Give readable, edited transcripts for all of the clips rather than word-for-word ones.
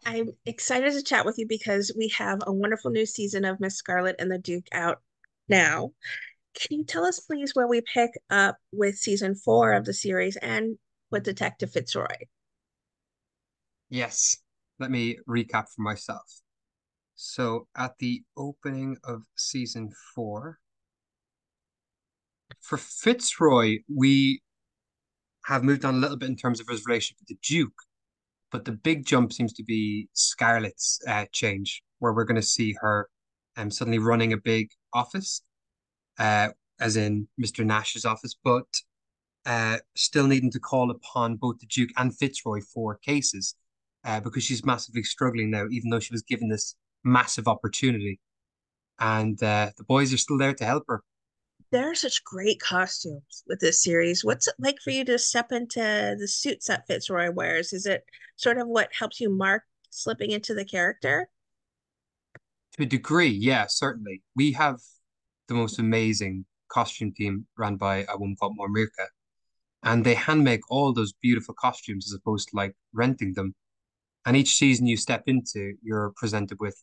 I'm excited to chat with you because we have a wonderful new season of Miss Scarlet and the Duke out now. Can you tell us, please, where we pick up with season four of the series and with Detective Fitzroy? Yes, let me recap for myself. So, at the opening of season four, for Fitzroy, we have moved on a little bit in terms of his relationship with the Duke, but the big jump seems to be Scarlett's change, where we're going to see her suddenly running a big office, uh, as in Mr. Nash's office, but still needing to call upon both the Duke and Fitzroy for cases because she's massively struggling now, even though she was given this massive opportunity. And the boys are still there to help her. There are such great costumes with this series. What's it like for you to step into the suits that Fitzroy wears? Is it sort of what helps you mark slipping into the character? To a degree, yeah, certainly. We have the most amazing costume team run by a woman called Mormirka, and they hand make all those beautiful costumes as opposed to like renting them. And each season you step into, you're presented with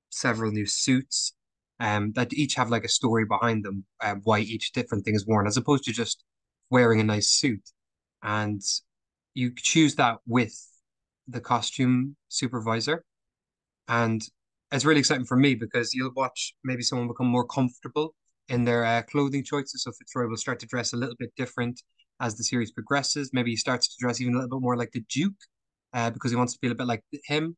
several new suits that each have like a story behind them, why each different thing is worn, as opposed to just wearing a nice suit. And you choose that with the costume supervisor. And it's really exciting for me because you'll watch maybe someone become more comfortable in their clothing choices. So Fitzroy will start to dress a little bit different as the series progresses. Maybe he starts to dress even a little bit more like the Duke because he wants to be a bit like him.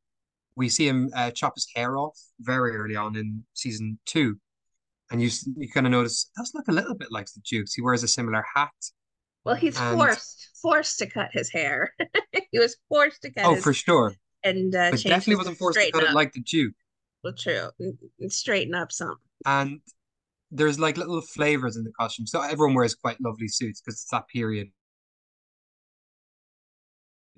We see him chop his hair off very early on in season two, and you kind of notice it does look a little bit like the Duke's. He wears a similar hat, Well, he's and forced to cut his hair. He was forced to cut oh, his for sure, and but change definitely his wasn't forced to straighten cut it up. like the Duke. Well, true. Straighten up some. And there's like little flavors in the costume, so everyone wears quite lovely suits because it's that period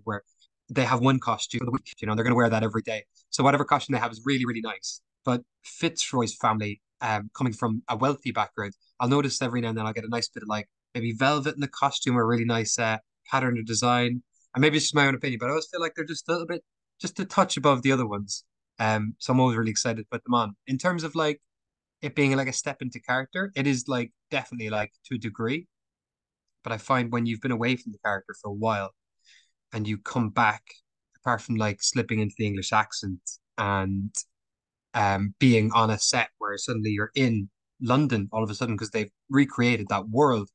where they have one costume for the week, they're going to wear that every day. So whatever costume they have is really, really nice. But Fitzroy's family, coming from a wealthy background, I'll notice every now and then I'll get a nice bit of like maybe velvet in the costume or a really nice pattern or design. And maybe it's just my own opinion, but I always feel like they're just a little bit, just a touch above the other ones. So I'm always really excited to put them on. In terms of like it being like a step into character, it is like definitely like to a degree. But I find when you've been away from the character for a while, and you come back, apart from like slipping into the English accent and being on a set where suddenly you're in London all of a sudden because they've recreated that world.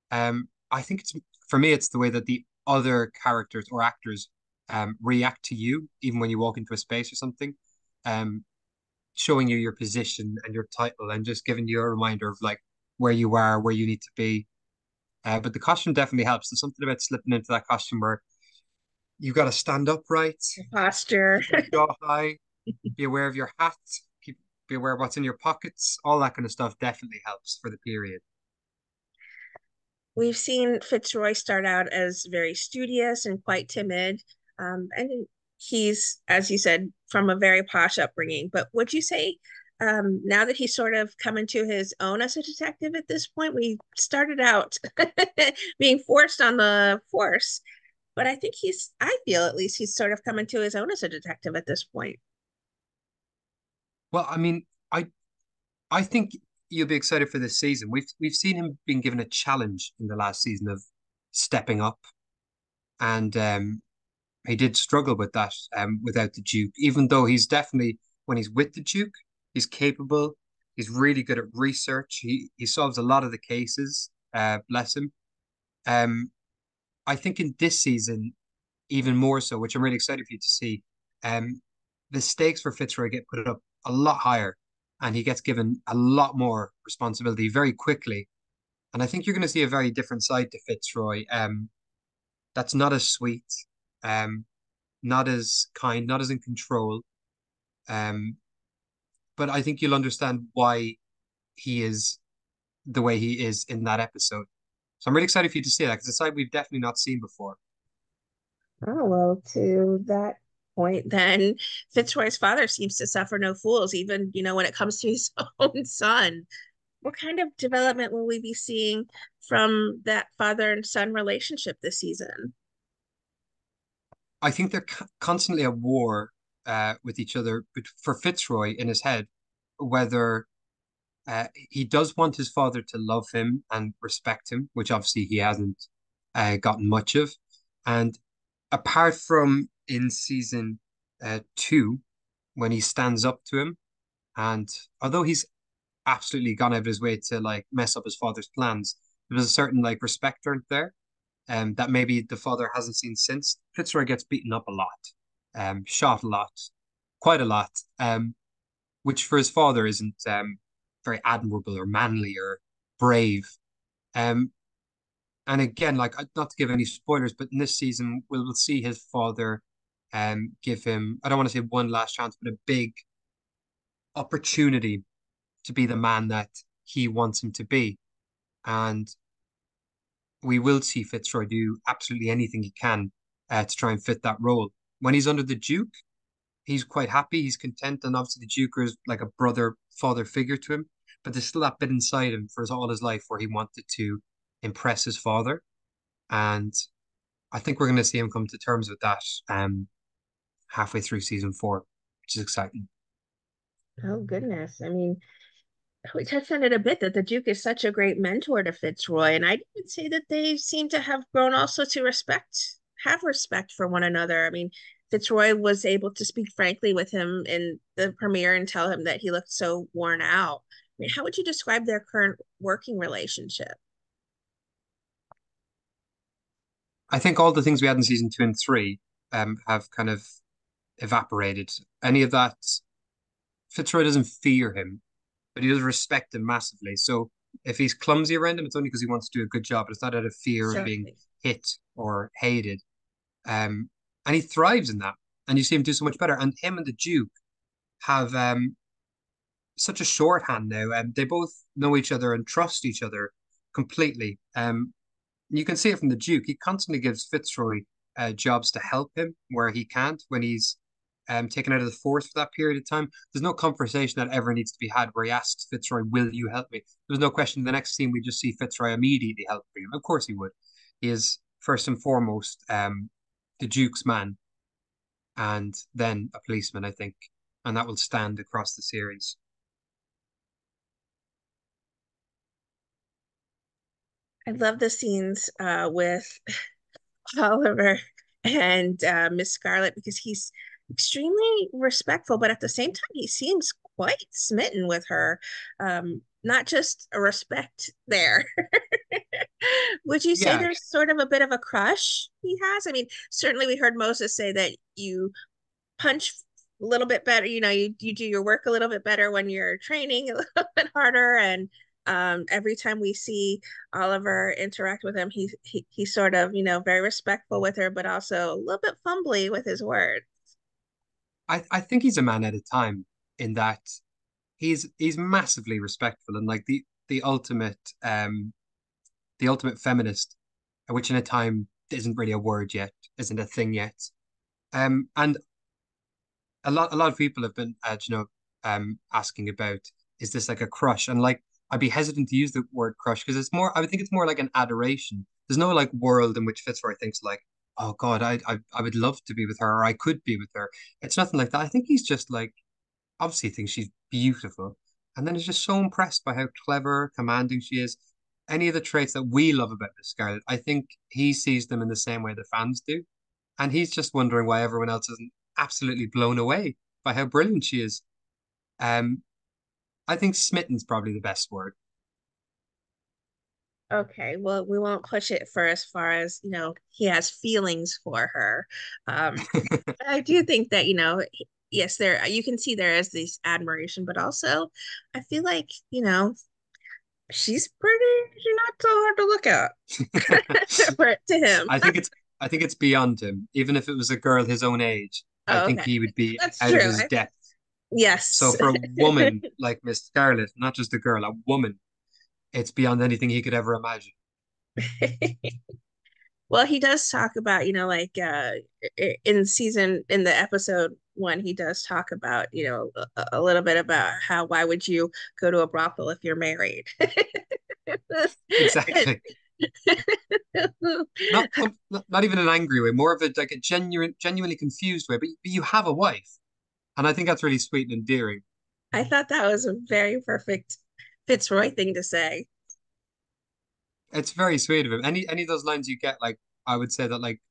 I think it's for me, it's the way that the other characters or actors react to you, even when you walk into a space or something, um, showing you your position and your title and just giving you a reminder of like where you are, where you need to be. But the costume definitely helps. There's something about slipping into that costume where you got to stand upright, Posture. keep your jaw high, be aware of your hat, be aware of what's in your pockets. All that kind of stuff definitely helps for the period. We've seen Fitzroy start out as very studious and quite timid. And he's, as you said, from a very posh upbringing. But would you say now that he's sort of come into his own as a detective at this point, we started out being forced on the force, but I think I feel at least he's sort of come into his own as a detective at this point. Well, I mean, I think you'll be excited for this season. We've seen him being given a challenge in the last season of stepping up, and he did struggle with that without the Duke. Even though he's definitely when he's with the Duke, he's capable. He's really good at research. He solves a lot of the cases. Bless him. Um, I think in this season, even more so, which I'm really excited for you to see. Um, the stakes for Fitzroy get put up a lot higher, and he gets given a lot more responsibility very quickly. And I think you're going to see a very different side to Fitzroy. That's not as sweet, um, not as kind, not as in control. Um, but I think you'll understand why he is the way he is in that episode. So I'm really excited for you to see that because it's a side we've definitely not seen before. Oh, well, to that point, then Fitzroy's father seems to suffer no fools, even, when it comes to his own son. What kind of development will we be seeing from that father and son relationship this season? I think they're constantly at war with each other, but for Fitzroy in his head, whether he does want his father to love him and respect him, which obviously he hasn't gotten much of. And apart from in season two, when he stands up to him, and although he's absolutely gone out of his way to like mess up his father's plans, there was a certain like respect earned there, that maybe the father hasn't seen since. Fitzroy gets beaten up a lot, shot a lot, quite a lot, which for his father isn't very admirable or manly or brave. Um, and again, like not to give any spoilers, but in this season we'll see his father give him, I don't want to say one last chance, but a big opportunity to be the man that he wants him to be. And we will see Fitzroy do absolutely anything he can to try and fit that role. When he's under the Duke, he's quite happy, he's content, and obviously the Duke is like a brother father figure to him. But there's still that bit inside him for all his life where he wanted to impress his father, and I think we're going to see him come to terms with that halfway through season four, which is exciting. Oh goodness. I mean, we touched on it a bit that the Duke is such a great mentor to Fitzroy, and I would say that they seem to have grown also to have respect for one another. I mean, Fitzroy was able to speak frankly with him in the premiere and tell him that he looked so worn out. I mean, how would you describe their current working relationship? I think all the things we had in season two and three have kind of evaporated. Any of that, Fitzroy doesn't fear him, but he does respect him massively. So if he's clumsy around him, it's only because he wants to do a good job. It's not out of fear of being Certainly. hit or hated. Um, and he thrives in that. And you see him do so much better. And him and the Duke have such a shorthand now. And they both know each other and trust each other completely. You can see it from the Duke. He constantly gives Fitzroy jobs to help him where he can't when he's taken out of the force for that period of time. There's no conversation that ever needs to be had where he asks Fitzroy, "Will you help me?" There's no question. In the next scene, we just see Fitzroy immediately helping him. Of course, he would. He is first and foremost the Duke's man, and then a policeman, I think, and that will stand across the series. I love the scenes with Oliver and Miss Scarlet because he's extremely respectful, but at the same time, he seems quite smitten with her. Not just a respect there. Would you say Yeah, there's sort of a bit of a crush he has? I mean, certainly we heard Moses say that you punch a little bit better, you do your work a little bit better when you're training a little bit harder. And every time we see Oliver interact with him, he's sort of, very respectful with her, but also a little bit fumbly with his words. I think he's a man at a time in that he's massively respectful and like the ultimate feminist, which in a time isn't really a word yet, isn't a thing yet. And a lot of people have been asking about, is this like a crush? And like I'd be hesitant to use the word crush because it's more, I would think it's more like an adoration. There's no like world in which Fitzroy thinks like, oh God, I would love to be with her or I could be with her. It's nothing like that. I think he's just like obviously thinks she's beautiful. And then is just so impressed by how clever, commanding she is. Any of the traits that we love about Miss Scarlet, I think he sees them in the same way the fans do. And he's just wondering why everyone else isn't absolutely blown away by how brilliant she is. Um, I think smitten's probably the best word. Okay, well, we won't push it for as far as, he has feelings for her. Um, I do think that, yes, there you can see there is this admiration, but also I feel like, she's pretty not so hard to look at to him. I think it's beyond him. Even if it was a girl his own age, I Oh, think okay. he would be That's out of true. his depth. So Yes. for a woman like Miss Scarlet, not just a girl, a woman, it's beyond anything he could ever imagine. Well, he does talk about, like in the episode one, he does talk about, a little bit about how why would you go to a brothel if you're married? Exactly. Not even an angry way, more of a like a genuinely confused way. But you have a wife. And I think that's really sweet and endearing. I thought that was a very perfect Fitzroy thing to say. It's very sweet of him. Any of those lines you get, like I would say that like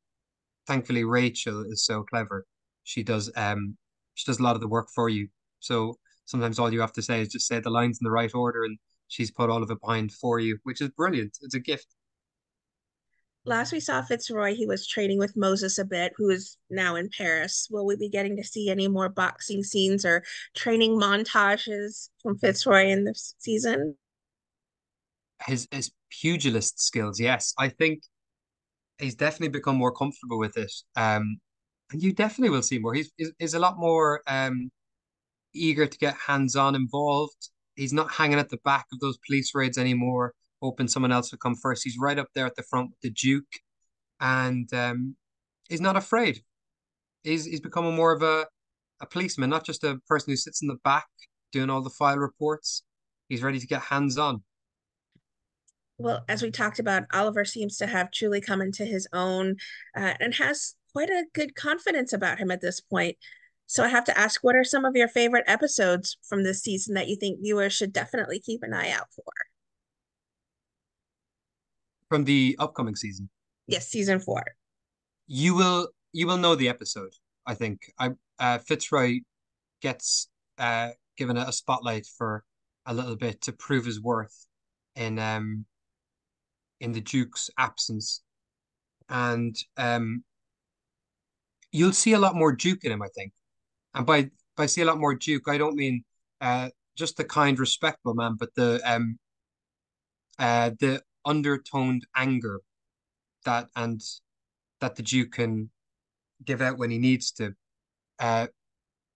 thankfully Rachel is so clever. She does she does a lot of the work for you. So sometimes all you have to say is just say the lines in the right order and she's put all of it behind for you, which is brilliant. It's a gift. Last we saw Fitzroy, he was training with Moses a bit, who is now in Paris. Will we be getting to see any more boxing scenes or training montages from Fitzroy in this season? His pugilist skills, yes. I think he's definitely become more comfortable with it. And you definitely will see more. He's a lot more eager to get hands-on involved. He's not hanging at the back of those police raids anymore, hoping someone else will come first. He's right up there at the front with the Duke, and he's not afraid. He's becoming more of a policeman, not just a person who sits in the back doing all the file reports. He's ready to get hands-on. Well, as we talked about, Oliver seems to have truly come into his own and has quite a good confidence about him at this point. So I have to ask, what are some of your favorite episodes from this season that you think viewers should definitely keep an eye out for? From the upcoming season. Yes, season 4. You will know the episode. I think I Fitzroy gets given a spotlight for a little bit to prove his worth in in the Duke's absence, and you'll see a lot more Duke in him. I think, and by see a lot more Duke, I don't mean just the kind, respectable man, but the undertoned anger that the Duke can give out when he needs to. Uh,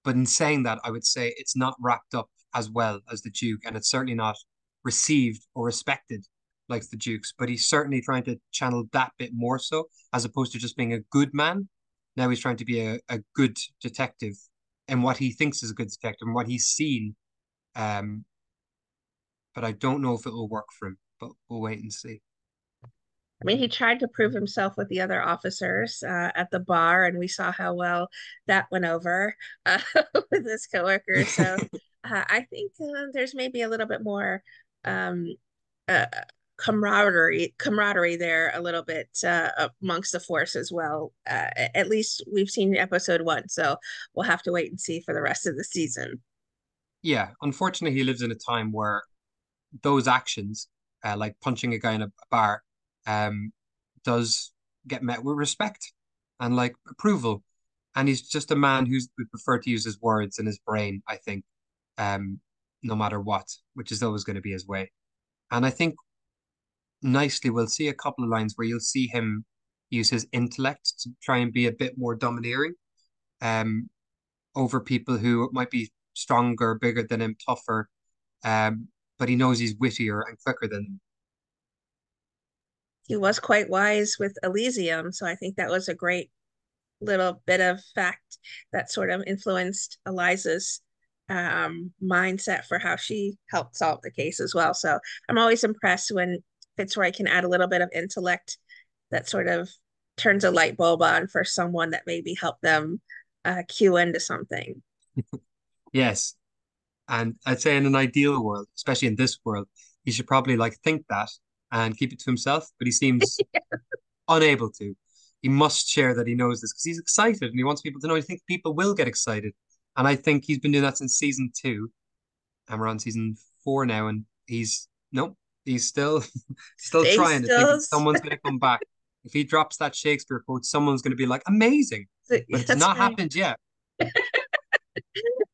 But in saying that, I would say it's not wrapped up as well as the Duke, and it's certainly not received or respected like the Duke's. But he's certainly trying to channel that bit more so, as opposed to just being a good man. Now he's trying to be a good detective and what he thinks is a good detective and what he's seen. Um, but I don't know if it will work for him, but we'll wait and see. I mean, he tried to prove himself with the other officers at the bar, and we saw how well that went over uh, with his coworker. So I think there's maybe a little bit more um, uh, camaraderie there, a little bit amongst the force as well. At least we've seen episode 1, so we'll have to wait and see for the rest of the season. Yeah, unfortunately, he lives in a time where those actions, like punching a guy in a bar, um, does get met with respect and like approval. And he's just a man who's would prefer to use his words and his brain, I think, no matter what, which is always going to be his way. And I think nicely we'll see a couple of lines where you'll see him use his intellect to try and be a bit more domineering, um, over people who might be stronger, bigger than him, tougher. But he knows he's wittier and quicker than them. He was quite wise with Elysium, so I think that was a great little bit of fact that sort of influenced Eliza's mindset for how she helped solve the case as well. So I'm always impressed when Fitzroy can add a little bit of intellect that sort of turns a light bulb on for someone that maybe help them cue into something. Yes. And I'd say in an ideal world, especially in this world, he should probably like think that and keep it to himself, but he seems unable to. He must share that he knows this because he's excited and he wants people to know. He thinks people will get excited. And I think he's been doing that since season 2. And we're on season 4 now, and he's nope, he's still still Stay trying to thinking still. someone's gonna come back. If he drops that Shakespeare quote, someone's gonna be like, amazing. But it's That's not right. happened yet.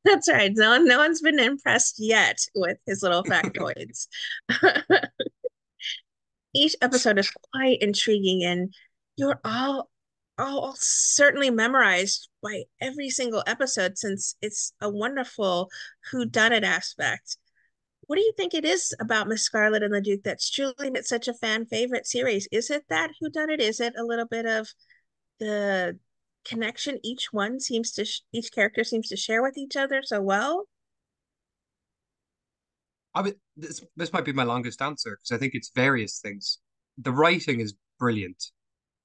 That's right. No one's been impressed yet with his little factoids. Each episode is quite intriguing, and you're all certainly memorized by every single episode since it's a wonderful whodunit aspect. What do you think it is about Miss Scarlet and the Duke that's truly made it such a fan favorite series? Is it that whodunit? Is it a little bit of the connection each character seems to share with each other so well? This might be my longest answer because I think it's various things. The writing is brilliant.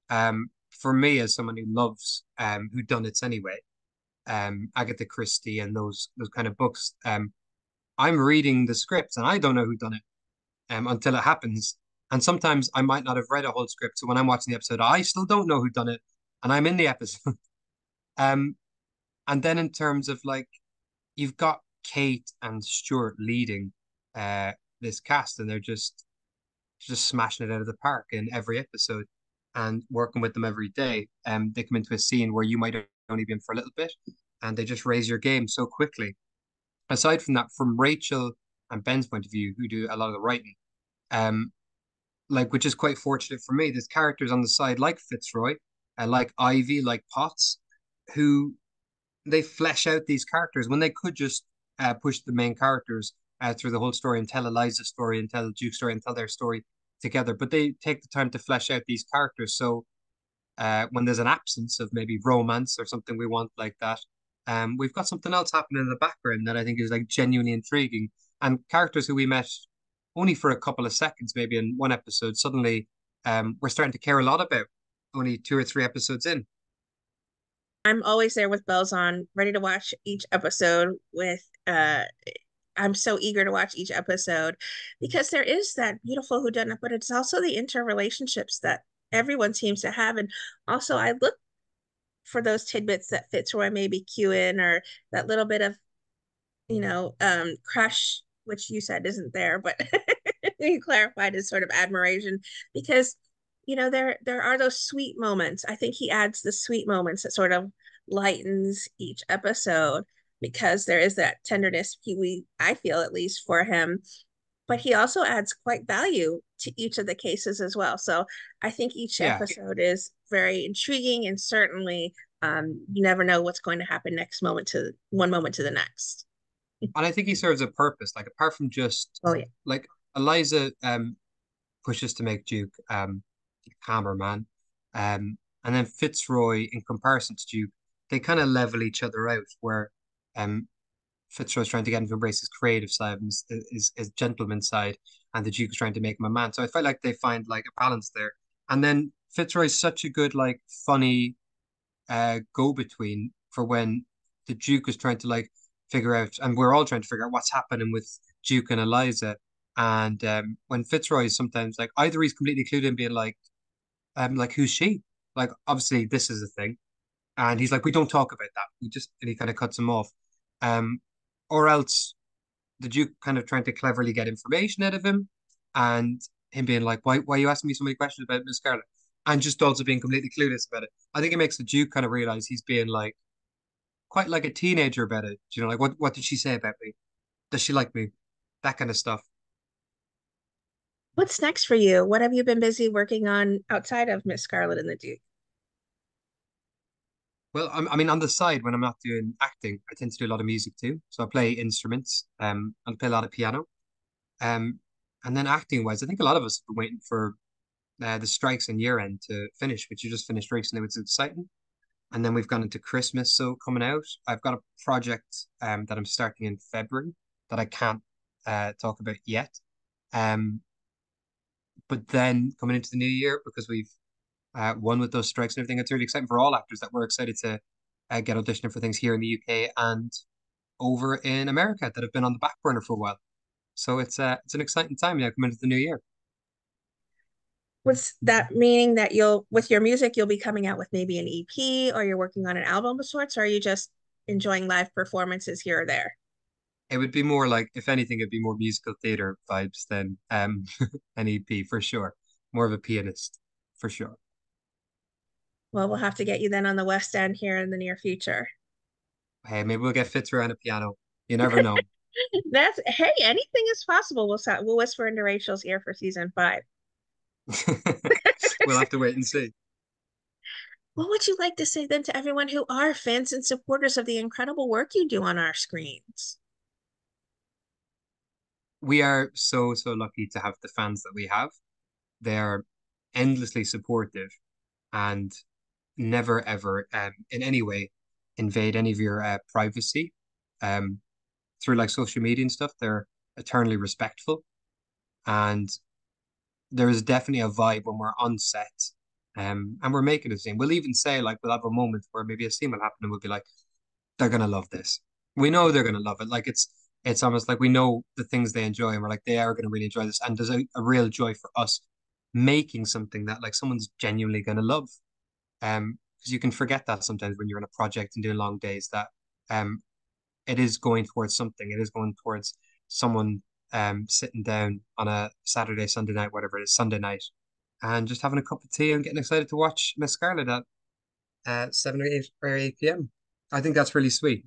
For me, as someone who loves whodunits anyway, Agatha Christie and those kind of books. I'm reading the scripts and I don't know who done it until it happens. And sometimes I might not have read a whole script. So when I'm watching the episode, I still don't know who done it, and I'm in the episode. Um, and then in terms of like you've got Kate and Stuart leading uh this cast, and they're just smashing it out of the park in every episode and working with them every day. They come into a scene where you might have only been for a little bit, and they just raise your game so quickly. Aside from that, from Rachel and Ben's point of view, who do a lot of the writing, um, like which is quite fortunate for me. There's characters on the side like Fitzroy, like Ivy, like Potts, who they flesh out these characters when they could just push the main characters through the whole story and tell Eliza's story and tell Duke's story and tell their story together. But they take the time to flesh out these characters. So when there's an absence of maybe romance or something we want like that, we've got something else happening in the background that I think is like genuinely intriguing. And characters who we met only for a couple of seconds, maybe in one episode, suddenly we're starting to care a lot about only two or three episodes in. I'm always there with bells on, ready to watch each episode with I'm so eager to watch each episode because there is that beautiful whodunit, but it's also the interrelationships that everyone seems to have. And also I look for those tidbits that Fitzroy may be cueing or that little bit of, crush, which you said isn't there, but you clarified as sort of admiration because there are those sweet moments. I think he adds the sweet moments that sort of lightens each episode because there is that tenderness we I feel at least for him, but he also adds quite value to each of the cases as well. So I think each Yeah. episode is very intriguing and certainly you never know what's going to happen next moment to one moment to the next. And I think he serves a purpose, like apart from just Oh yeah. like Eliza pushes to make Duke a calmer man. And then Fitzroy, in comparison to Duke, they kind of level each other out where um Fitzroy's trying to get him to embrace his creative side, his gentleman side, and the Duke is trying to make him a man. So I felt like they find like a balance there. And then Fitzroy's such a good, like funny go-between for when the Duke is trying to like figure out, and we're all trying to figure out what's happening with Duke and Eliza. And when Fitzroy is sometimes like either he's completely clued in, being like who's she? Like obviously this is a thing, and he's like, we don't talk about that. We just and he kind of cuts him off. Um, or else the Duke kind of trying to cleverly get information out of him, and him being like, why are you asking me so many questions about Miss Scarlet? And just also being completely clueless about it. I think it makes the Duke kind of realize he's being like quite like a teenager about it. You know, like what did she say about me? Does she like me? That kind of stuff. What's next for you? What have you been busy working on outside of Miss Scarlet and the Duke? Well, I mean, on the side, when I'm not doing acting, I tend to do a lot of music too. So I play instruments, and I play a lot of piano. Um, and then acting wise, I think a lot of us have been waiting for the strikes and year end to finish, which you just finished recently, which is exciting. And then we've gone into Christmas, so coming out, I've got a project that I'm starting in February that I can't talk about yet. Um, but then coming into the new year, because we've won with those strikes and everything, it's really exciting for all actors that we're excited to get auditioning for things here in the UK and over in America that have been on the back burner for a while. So it's an exciting time now coming into the new year. What's that meaning that you'll, with your music, you'll be coming out with maybe an EP or you're working on an album of sorts, or are you just enjoying live performances here or there? It would be more like, if anything, it'd be more musical theater vibes than an EP for sure. More of a pianist for sure. Well, we'll have to get you then on the West End here in the near future. Hey, maybe we'll get Fitzroy on a piano. You never know. That's hey, anything is possible. We'll whisper into Rachel's ear for season 5. We'll have to wait and see. What would you like to say then to everyone who are fans and supporters of the incredible work you do on our screens? We are so, so lucky to have the fans that we have. They are endlessly supportive and never ever in any way invade any of your privacy um, through like social media and stuff. They're eternally respectful, and there is definitely a vibe when we're on set and we're making a scene. We'll even say like we'll have a moment where maybe a scene will happen and we'll be like, they're gonna love this. We know they're gonna love it. Like it's almost like we know the things they enjoy, and we're like they are gonna really enjoy this. And there's a real joy for us making something that like someone's genuinely gonna love. Because you can forget that sometimes when you're on a project and doing long days that um it is going towards something. It is going towards someone sitting down on a Saturday, Sunday night, whatever it is, Sunday night, and just having a cup of tea and getting excited to watch Miss Scarlet at 7 or 8 p.m. I think that's really sweet.